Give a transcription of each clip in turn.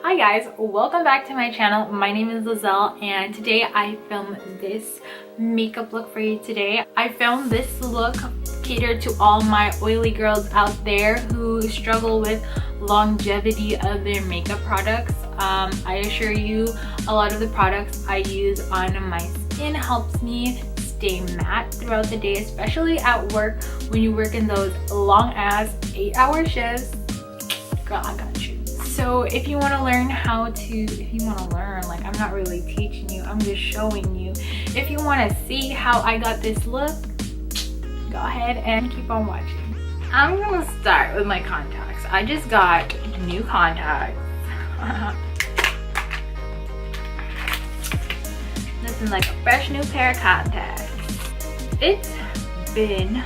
Hi guys, welcome back to my channel. My name is Liezl and today I filmed this makeup look for you today. I filmed this look catered to all my oily girls out there who struggle with longevity of their makeup products. I assure you a lot of the products I use on my skin helps me stay matte throughout the day, especially at work when you work in those long ass 8-hour shifts. Girl, I got you. So if you want to learn like, I'm not really teaching you, I'm just showing you. If you want to see how I got this look, go ahead and keep on watching. I'm gonna start with my contacts. I just got new contacts. Looking like a fresh new pair of contacts. It's been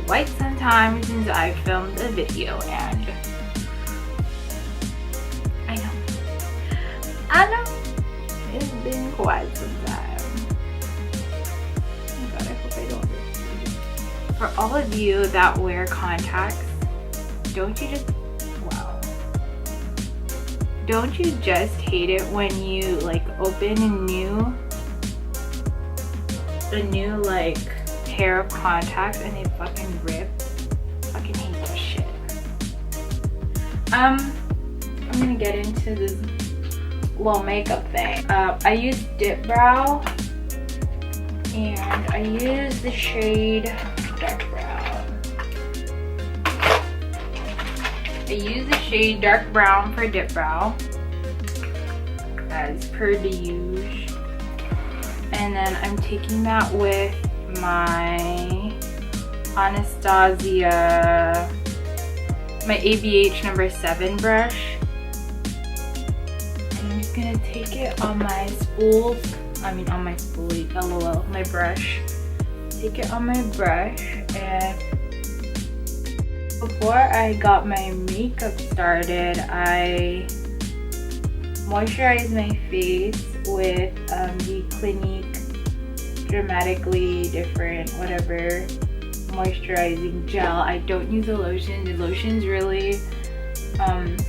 quite some time since I filmed a video, and I know it's been quite some time. Oh God, I hope I don't miss you. For all of you that wear contacts, don't you just hate it when you like open a new like pair of contacts and they fucking rip? Fucking hate that shit. I'm gonna get into this little makeup thing. I use DIPBROW and I use the shade Dark Brown. I use the shade Dark Brown for DIPBROW as per the usual, and then I'm taking that with my Anastasia, my ABH number 7 brush. Gonna take it on my spools, LOL, my brush. Take it on my brush, and before I got my makeup started, I moisturized my face with the Clinique Dramatically Different whatever moisturizing gel. I don't use the lotion. The lotion's really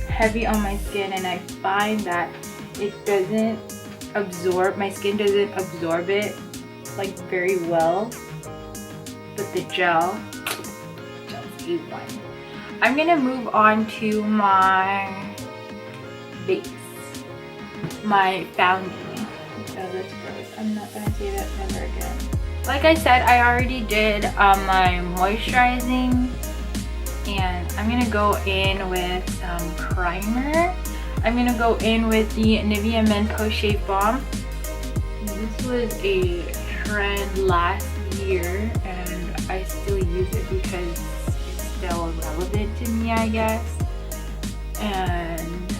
heavy on my skin, and I find that it doesn't absorb, my skin doesn't absorb it like very well, but the gel's A1. I'm gonna move on to my base, my foundation. Oh, that's gross. I'm not gonna say that ever again. Like I said, I already did my moisturizing, and I'm gonna go in with some primer. I'm gonna go in with the Nivea Men Post Shave Balm. This was a trend last year and I still use it because it's still relevant to me, I guess. And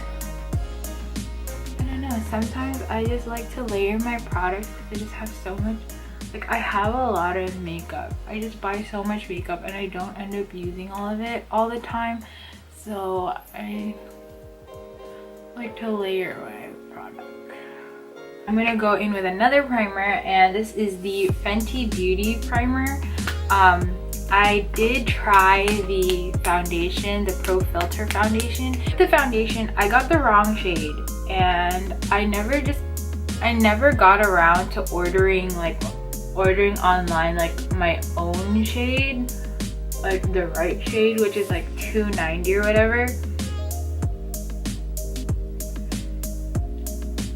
I don't know, sometimes I just like to layer my products because I just have so much, like I have a lot of makeup. I just buy so much makeup and I don't end up using all of it all the time. So I like to layer my product. I'm gonna go in with another primer, and this is the Fenty Beauty Primer. I did try the foundation, the Pro Filter foundation. The foundation, I got the wrong shade, and I never got around to ordering online like my own shade, like the right shade, which is like $2.90 or whatever.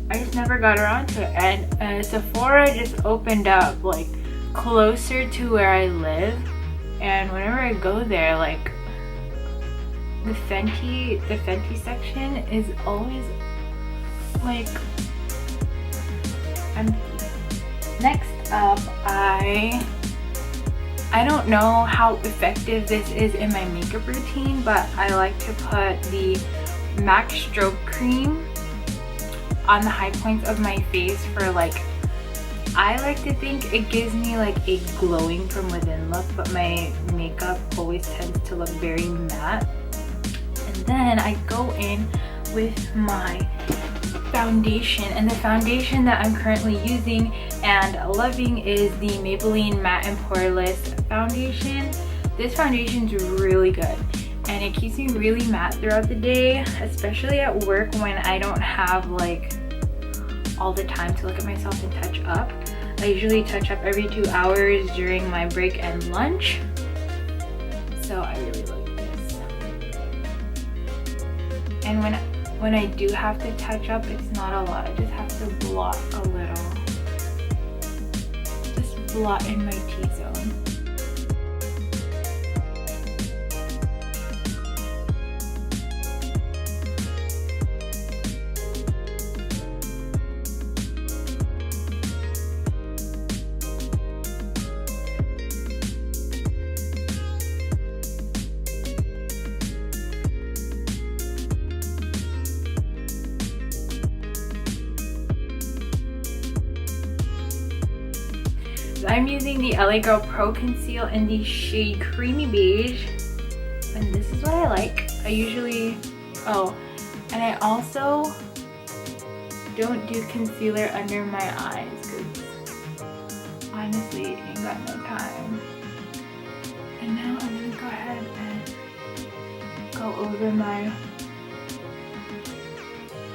I just never got around to it, and Sephora just opened up like closer to where I live, and whenever I go there, like the Fenty section is always like empty. Next up, I don't know how effective this is in my makeup routine, but I like to put the MAC Strobe Cream on the high points of my face for like, I like to think it gives me like a glowing from within look, but my makeup always tends to look very matte. And then I go in with my foundation, and the foundation that I'm currently using and loving is the Maybelline Matte and Poreless foundation. This foundation is really good, and it keeps me really matte throughout the day, especially at work when I don't have like all the time to look at myself and touch up. I usually touch up every 2 hours during my break and lunch, so I really like this. And when I do have to touch up, it's not a lot. I just have to blot a little. Just blot in my T-zone. I'm using the LA Girl Pro Conceal in the shade Creamy Beige, and this is what I like. I usually, and I also don't do concealer under my eyes because honestly, ain't got no time. And now I'm gonna go ahead and go over my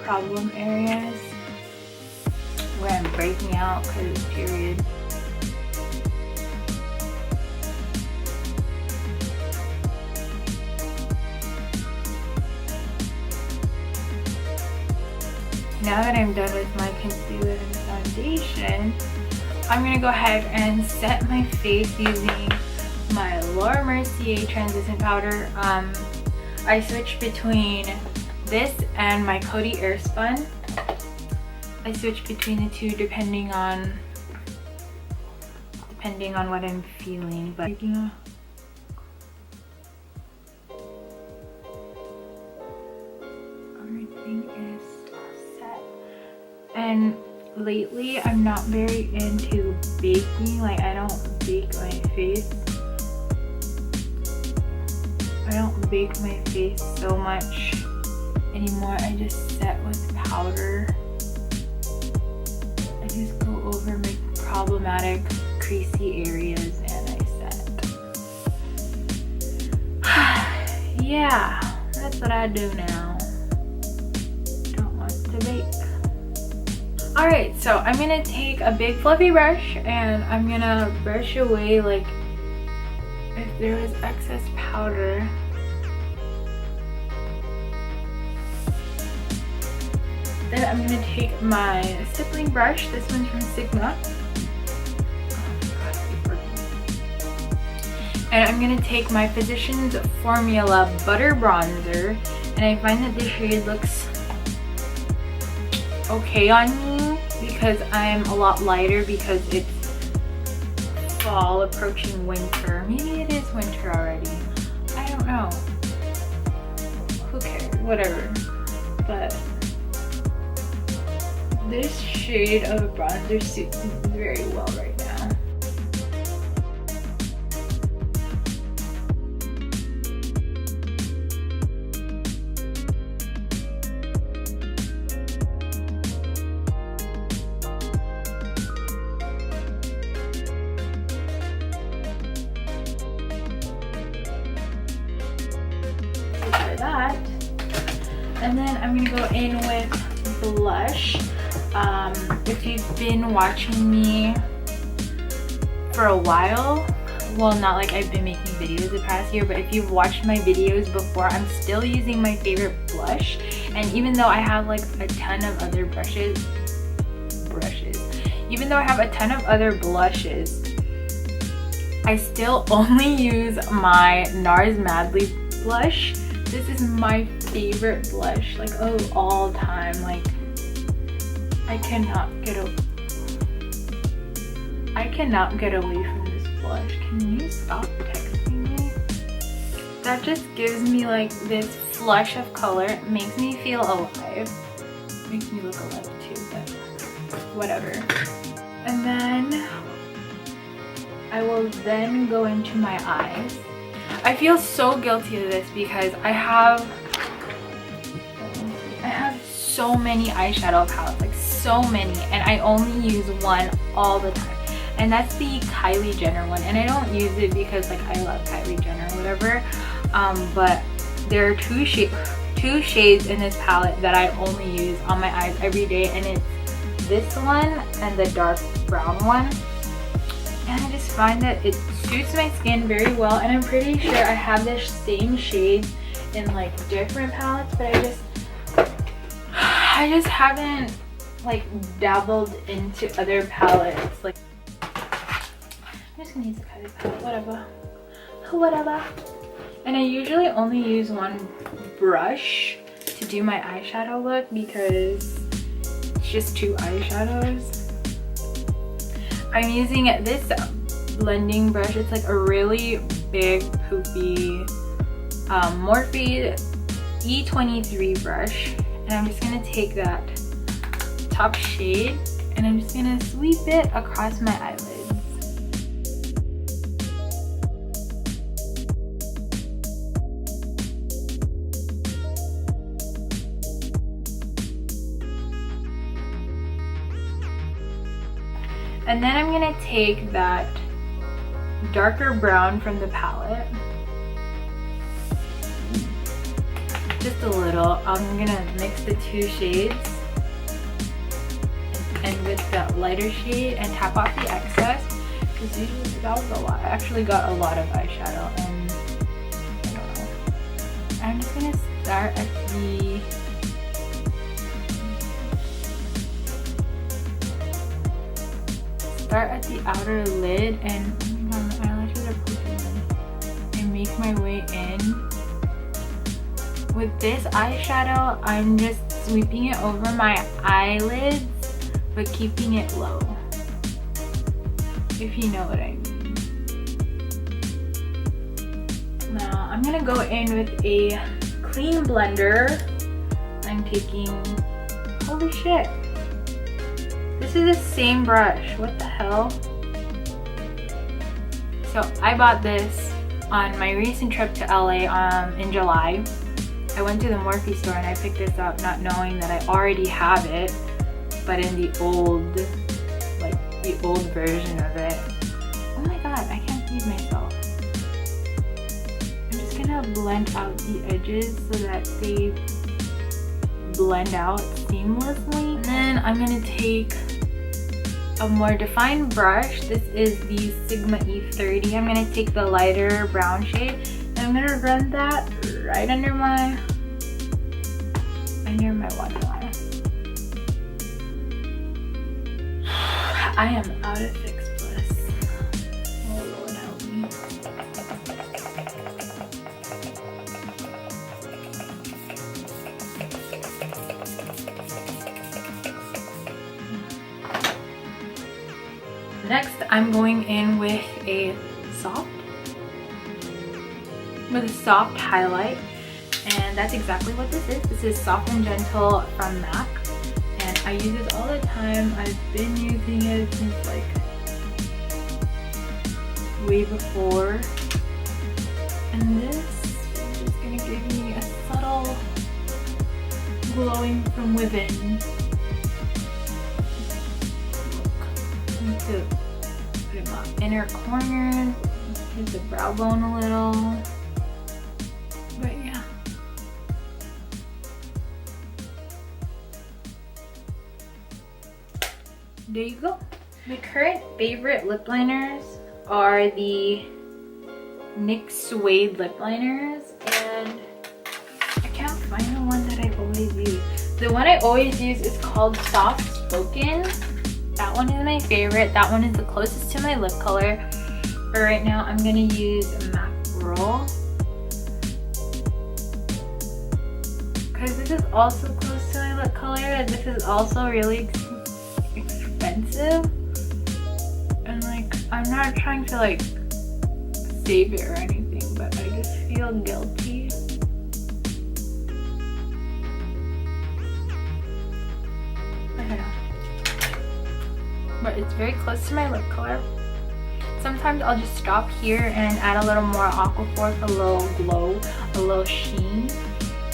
problem areas where I'm breaking out because period. Now that I'm done with my concealer and foundation, I'm gonna go ahead and set my face using my Laura Mercier translucent powder. I switch between this and my Coty Airspun. I switch between the two depending on what I'm feeling, but everything is set. And lately I'm not very into baking. Like, I don't bake my face. I don't bake my face so much anymore. I just set with powder. I just go over my problematic creasy areas and I set. Yeah, that's what I do now. Don't want to bake. Alright, so I'm gonna take a big fluffy brush and I'm gonna brush away like if there was excess powder. Then I'm gonna take my stippling brush. This one's from Sigma. And I'm gonna take my Physicians Formula Butter Bronzer, and I find that this shade looks okay on me because I'm a lot lighter because it's fall approaching winter. Maybe it is winter already. I don't know. Who cares? Whatever. But this shade of bronzer suits me very well right now. That, and then I'm gonna go in with blush. If you've been watching me for a while, well, not like I've been making videos the past year, but if you've watched my videos before, I'm still using my favorite blush. And even though I have like a ton of other even though I have a ton of other blushes, I still only use my NARS Madly blush. This is my favorite blush, like, of all time. Like, I cannot get away from this blush. Can you stop texting me? That just gives me like this flush of color. It makes me feel alive. Makes me look alive too, but whatever. And then I will then go into my eyes. I feel so guilty of this because I have so many eyeshadow palettes, like so many, and I only use one all the time, and that's the Kylie Jenner one. And I don't use it because like I love Kylie Jenner or whatever, but there are two shades in this palette that I only use on my eyes every day, and it's this one and the dark brown one. And I just find that it suits my skin very well, and I'm pretty sure I have this same shade in like different palettes, but I just haven't like dabbled into other palettes. Like, I'm just gonna use a colored palette, whatever. And I usually only use one brush to do my eyeshadow look because it's just two eyeshadows. I'm using this blending brush. It's like a really big poofy Morphe E23 brush, and I'm just gonna take that top shade and I'm just gonna sweep it across my eyelids. And then I'm gonna take that darker brown from the palette, just a little. I'm gonna mix the two shades and with that lighter shade and tap off the excess, because usually that was a lot. I actually got a lot of eyeshadow, and I don't know. I'm just gonna start at the outer lid, and oh my god, my eyelashes are poking, and make my way in. With this eyeshadow, I'm just sweeping it over my eyelids, but keeping it low, if you know what I mean. Now I'm gonna go in with a clean blender. I'm taking, holy shit, this is the same brush, what the hell? So I bought this on my recent trip to LA in July. I went to the Morphe store and I picked this up not knowing that I already have it, but in the old, like the old version of it. Oh my god, I can't believe myself. I'm just gonna blend out the edges so that they blend out seamlessly. And then I'm gonna take a more defined brush. This is the Sigma E30. I'm gonna take the lighter brown shade and I'm gonna run that right under my waterline. I am out of Fix Plus. Oh Lord help me. Next, I'm going in with a soft highlight, and that's exactly what this is. This is Soft and Gentle from MAC, and I use this all the time. I've been using it since like way before, and this is just gonna give me a subtle glowing from within. I need to put it in my inner corner, hit the brow bone a little. But yeah. There you go. My current favorite lip liners are the NYX Suede lip liners, and I can't find the one that I always use. The one I always use is called Soft Spoken. That one is my favorite. That one is the closest to my lip color. But right now I'm gonna use MAC WHIRL, because this is also close to my lip color, and this is also really expensive, and like I'm not trying to like save it or anything, but I just feel guilty. I don't know, but it's very close to my lip color. Sometimes I'll just stop here and add a little more Aquaphor for a little glow, a little sheen.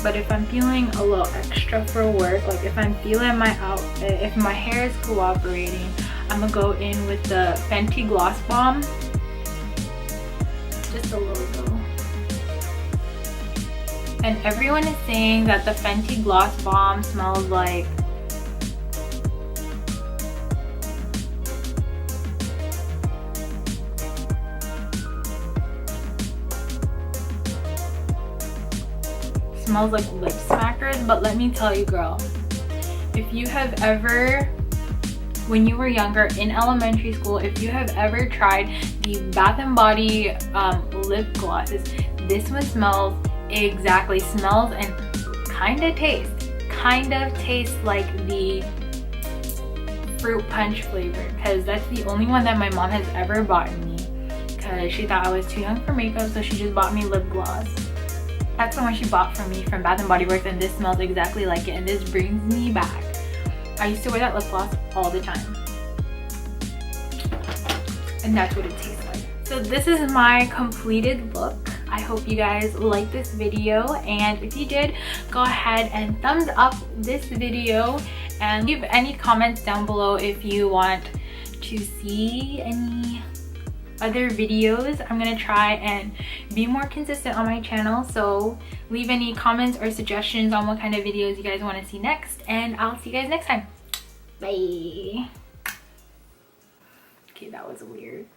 But if I'm feeling a little extra for work, like if I'm feeling my outfit, if my hair is cooperating, I'm gonna go in with the FENTY Gloss Bomb. Just a little though. And everyone is saying that the Fenty Gloss Bomb smells like lip smackers. But let me tell you, girl, if you have ever, when you were younger in elementary school, if you have ever tried the Bath and Body lip glosses, this one smells and kind of tastes like the fruit punch flavor, because that's the only one that my mom has ever bought me, because she thought I was too young for makeup, so she just bought me lip gloss. That's the one she bought for me from Bath and Body Works, and this smells exactly like it, and this brings me back. I used to wear that lip gloss all the time, and that's what it tastes like. So this is my completed look. I hope you guys liked this video, and if you did, go ahead and thumbs up this video and leave any comments down below if you want to see any other videos. I'm gonna try and be more consistent on my channel, so leave any comments or suggestions on what kind of videos you guys want to see next, and I'll see you guys next time. Bye. Okay, that was weird.